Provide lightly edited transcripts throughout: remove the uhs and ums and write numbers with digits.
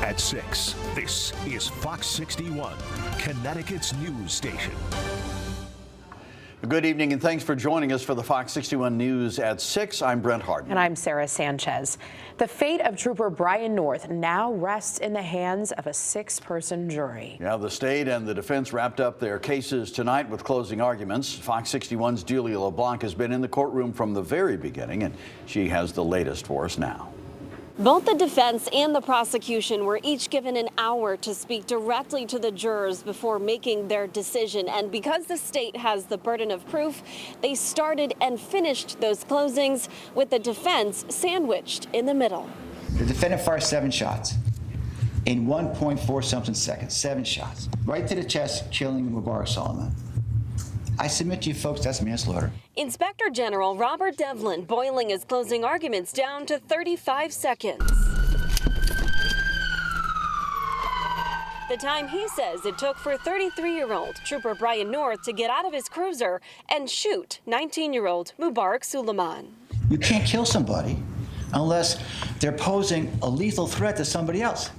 At 6, this is Fox 61, Connecticut's news station. Good evening and thanks for joining us for the Fox 61 News at 6. I'm Brent Harden. And I'm Sarah Sanchez. The fate of Trooper Brian North now rests in the hands of a 6-person jury. Yeah, the state and the defense wrapped up their cases tonight with closing arguments. Fox 61's Julia LeBlanc has been in the courtroom from the very beginning, and she has the latest for us now. Both the defense and the prosecution were each given an hour to speak directly to the jurors before making their decision. And because the state has the burden of proof, they started and finished those closings with the defense sandwiched in the middle. The defendant fired 7 shots in 1.4 something seconds. 7 shots right to the chest, killing Mubarak Solomon. I submit to you folks that's manslaughter. Inspector General Robert Devlin boiling his closing arguments down to 35 seconds. The time he says it took for 33-year-old Trooper Brian North to get out of his cruiser and shoot 19-year-old Mubarak Solomon. You can't kill somebody unless they're posing a lethal threat to somebody else.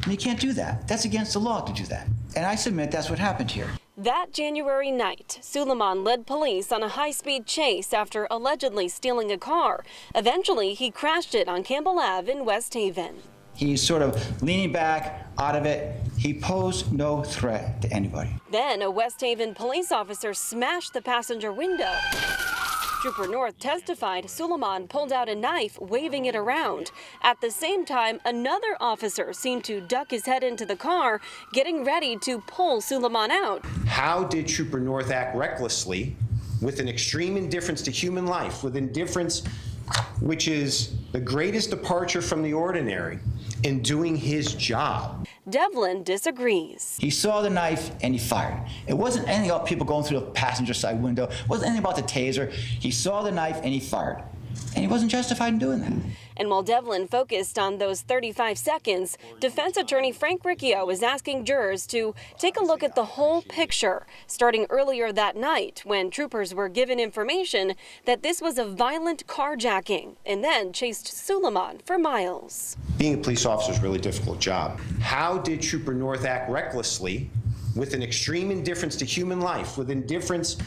And you can't do that. That's against the law to do that. And I submit that's what happened here. That January night, Solomon led police on a high-speed chase after allegedly stealing a car. Eventually, he crashed it on Campbell Ave in West Haven. He's sort of leaning back out of it. He posed no threat to anybody. Then a West Haven police officer smashed the passenger window. Trooper North testified Solomon pulled out a knife, waving it around. At the same time, another officer seemed to duck his head into the car, getting ready to pull Solomon out. How did Trooper North act recklessly with an extreme indifference to human life, with indifference which is the greatest departure from the ordinary, in doing his job? Devlin disagrees. He saw the knife and he fired. It wasn't anything about people going through the passenger side window. It wasn't anything about the taser. He saw the knife and he fired. And he wasn't justified in doing that. And while Devlin focused on those 35 seconds, defense attorney Frank Riccio was asking jurors to take a look at the whole picture, starting earlier that night when troopers were given information that this was a violent carjacking and then chased Solomon for miles. Being a police officer is a really difficult job. How did Trooper North act recklessly with an extreme indifference to human life, with indifference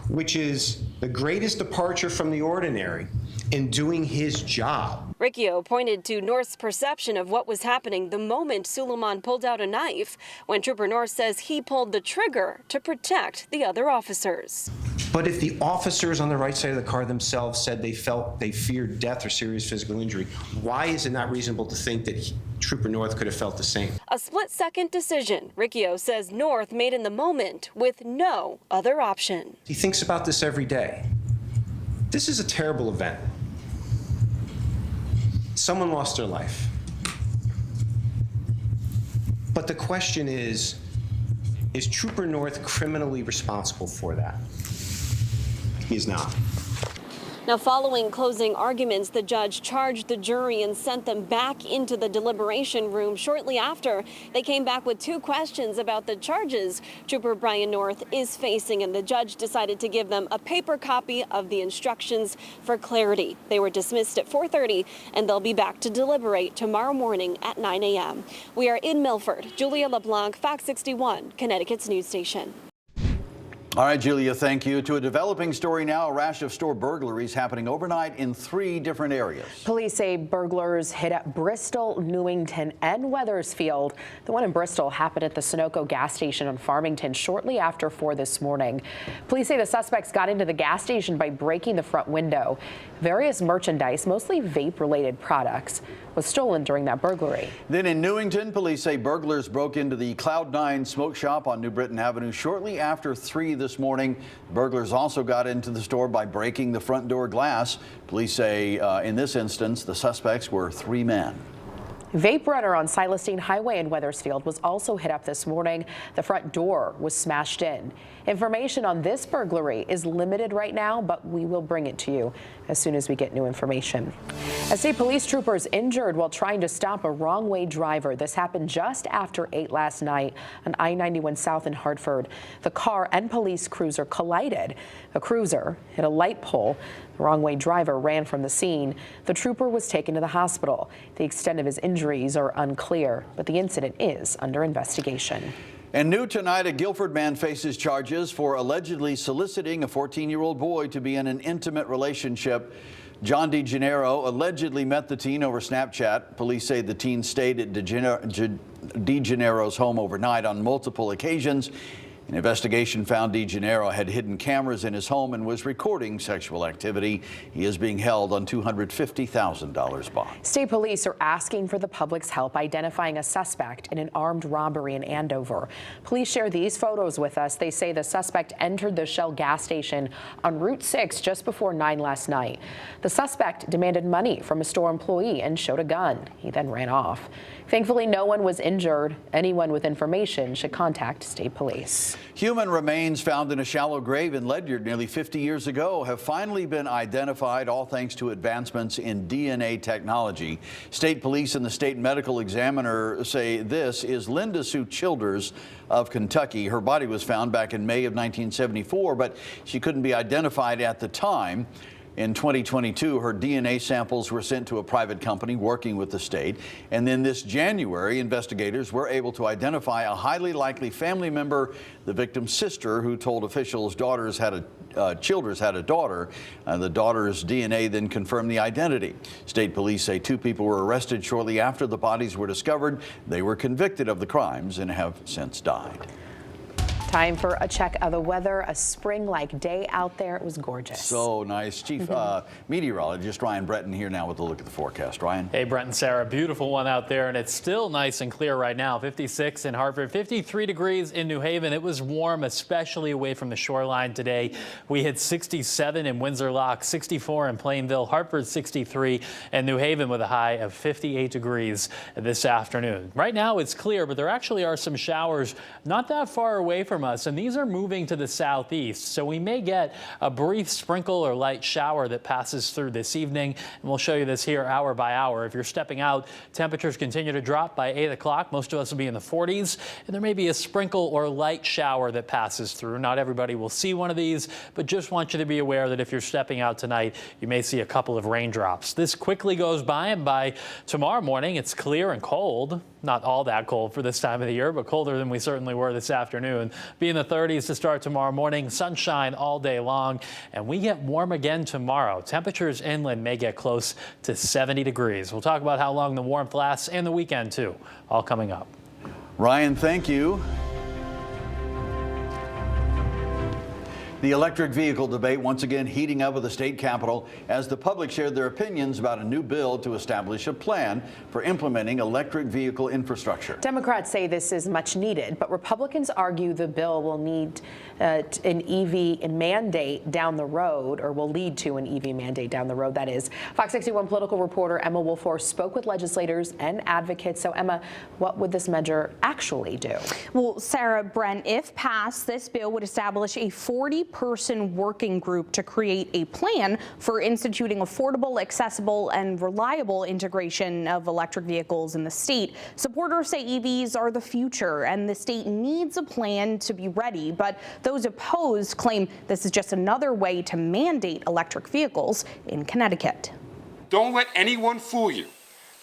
which is the greatest departure from the ordinary, in doing his job? Riccio pointed to North's perception of what was happening the moment Solomon pulled out a knife, when Trooper North says he pulled the trigger to protect the other officers. But if the officers on the right side of the car themselves said they feared death or serious physical injury, why is it not reasonable to think that Trooper North could have felt the same? A split-second decision, Riccio says North made in the moment with no other option. He thinks about this every day. This is a terrible event. Someone lost their life. But the question is Trooper North criminally responsible for that? He is not. Now, following closing arguments, the judge charged the jury and sent them back into the deliberation room. Shortly after, they came back with 2 questions about the charges Trooper Brian North is facing, and the judge decided to give them a paper copy of the instructions for clarity. They were dismissed at 4:30, and they'll be back to deliberate tomorrow morning at 9 a.m. We are in Milford. Julia LeBlanc, Fox 61, Connecticut's news station. All right, Julia, thank you. To a developing story now, a rash of store burglaries happening overnight in 3 different areas. Police say burglars hit at Bristol, Newington, and Wethersfield. The one in Bristol happened at the Sunoco gas station on Farmington shortly after 4 this morning. Police say the suspects got into the gas station by breaking the front window. Various merchandise, mostly vape-related products, was stolen during that burglary. Then in Newington, police say burglars broke into the Cloud9 smoke shop on New Britain Avenue shortly after 3 this morning. Burglars also got into the store by breaking the front door glass. Police say in this instance, the suspects were 3 men. Vape Runner on Silestine Highway in Wethersfield was also hit up this morning. The front door was smashed in. Information on this burglary is limited right now, but we will bring it to you as soon as we get new information. State police troopers injured while trying to stop a wrong-way driver. This happened just after 8 last night on I-91 South in Hartford. The car and police cruiser collided. The cruiser hit a light pole. The The wrong-way driver ran from the scene. The trooper was taken to the hospital. The extent of his injuries are unclear, but the incident is under investigation. And new tonight, a Guilford man faces charges for allegedly soliciting a 14-year-old boy to be in an intimate relationship. John DeGennaro allegedly met the teen over Snapchat. Police say the teen stayed at DeGennaro's home overnight on multiple occasions. An investigation found DeGennaro had hidden cameras in his home and was recording sexual activity. He is being held on $250,000 bond. State police are asking for the public's help identifying a suspect in an armed robbery in Andover. Police share these photos with us. They say the suspect entered the Shell gas station on Route 6 just before 9 last night. The suspect demanded money from a store employee and showed a gun. He then ran off. Thankfully, no one was injured. Anyone with information should contact state police. Human remains found in a shallow grave in Ledyard nearly 50 years ago have finally been identified, all thanks to advancements in DNA technology. State police and the state medical examiner say this is Linda Sue Childers of Kentucky. Her body was found back in May of 1974, but she couldn't be identified at the time. In 2022, her DNA samples were sent to a private company working with the state. And then this January, investigators were able to identify a highly likely family member, the victim's sister, who told officials Childers had a daughter. The daughter's DNA then confirmed the identity. State police say 2 people were arrested shortly after the bodies were discovered. They were convicted of the crimes and have since died. Time for a check of the weather. A spring-like day out there. It was gorgeous. So nice. Chief meteorologist Ryan Breton here now with a look at the forecast. Ryan. Hey, Brent and Sarah, beautiful one out there, and it's still nice and clear right now. 56 in Hartford, 53 degrees in New Haven. It was warm, especially away from the shoreline today. We hit 67 in Windsor Lock, 64 in Plainville, Hartford 63, and New Haven with a high of 58 degrees this afternoon. Right now it's clear, but there actually are some showers not that far away from us, and these are moving to the southeast, so we may get a brief sprinkle or light shower that passes through this evening, and we'll show you this here hour by hour. If you're stepping out, temperatures continue to drop by 8 o'clock. Most of us will be in the 40s, and there may be a sprinkle or light shower that passes through. Not everybody will see one of these, but just want you to be aware that if you're stepping out tonight, you may see a couple of raindrops. This quickly goes by, and by tomorrow morning, it's clear and cold. Not all that cold for this time of the year, but colder than we certainly were this afternoon. Be in the 30s to start tomorrow morning, sunshine all day long, and we get warm again tomorrow. Temperatures inland may get close to 70 degrees. We'll talk about how long the warmth lasts and the weekend too, all coming up. Ryan, thank you. The electric vehicle debate once again heating up at the state capitol as the public shared their opinions about a new bill to establish a plan for implementing electric vehicle infrastructure. Democrats say this is much needed, but Republicans argue the bill will need an EV mandate down the road, or will lead to an EV mandate down the road, that is. Fox 61 political reporter Emma Wolforth spoke with legislators and advocates. So, Emma, what would this measure actually do? Well, Sarah, Brent, if passed, this bill would establish a 40-person working group to create a plan for instituting affordable, accessible, and reliable integration of electric vehicles in the state. Supporters say EVs are the future, and the state needs a plan to be ready, but those opposed claim this is just another way to mandate electric vehicles in Connecticut. Don't let anyone fool you.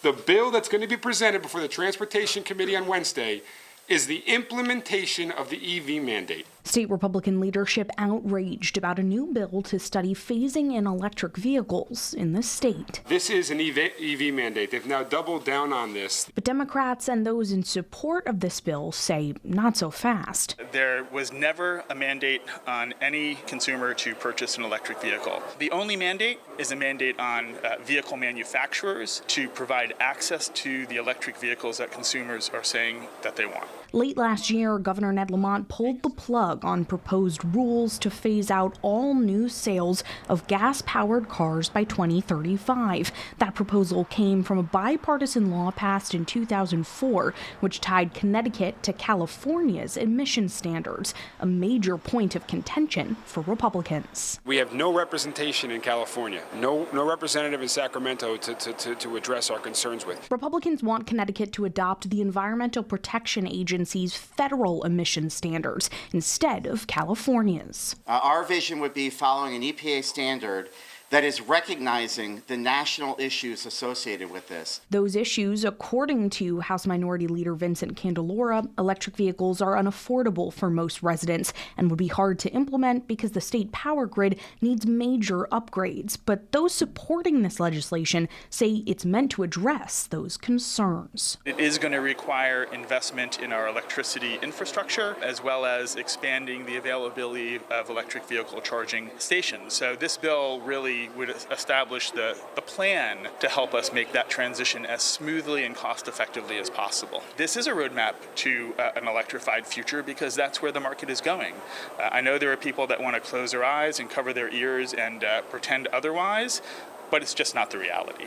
The bill that's going to be presented before the Transportation Committee on Wednesday is the implementation of the EV mandate. State Republican leadership outraged about a new bill to study phasing in electric vehicles in the state. This is an EV mandate. They've now doubled down on this. But Democrats and those in support of this bill say not so fast. There was never a mandate on any consumer to purchase an electric vehicle. The only mandate is a mandate on vehicle manufacturers to provide access to the electric vehicles that consumers are saying that they want. Late last year, Governor Ned Lamont pulled the plug on proposed rules to phase out all new sales of gas-powered cars by 2035. That proposal came from a bipartisan law passed in 2004, which tied Connecticut to California's emission standards, a major point of contention for Republicans. We have no representation in California, no representative in Sacramento to address our concerns with. Republicans want Connecticut to adopt the Environmental Protection Agency's federal emission standards instead of California's. Our vision would be following an EPA standard that is recognizing the national issues associated with this. Those issues, according to House Minority Leader Vincent Candelora, electric vehicles are unaffordable for most residents and would be hard to implement because the state power grid needs major upgrades. But those supporting this legislation say it's meant to address those concerns. It is going to require investment in our electricity infrastructure, as well as expanding the availability of electric vehicle charging stations. So this bill really would establish the plan to help us make that transition as smoothly and cost effectively as possible. This is a roadmap to an electrified future because that's where the market is going. I know there are people that want to close their eyes and cover their ears and pretend otherwise, but it's just not the reality.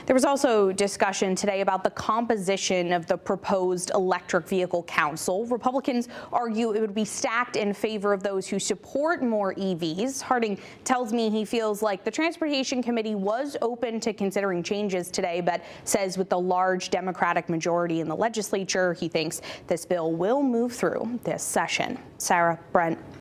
There was also discussion today about the composition of the proposed electric vehicle council. Republicans argue it would be stacked in favor of those who support more EVs. Harding tells me he feels like the Transportation Committee was open to considering changes today, but says with the large Democratic majority in the legislature, he thinks this bill will move through this session. Sarah, Brent.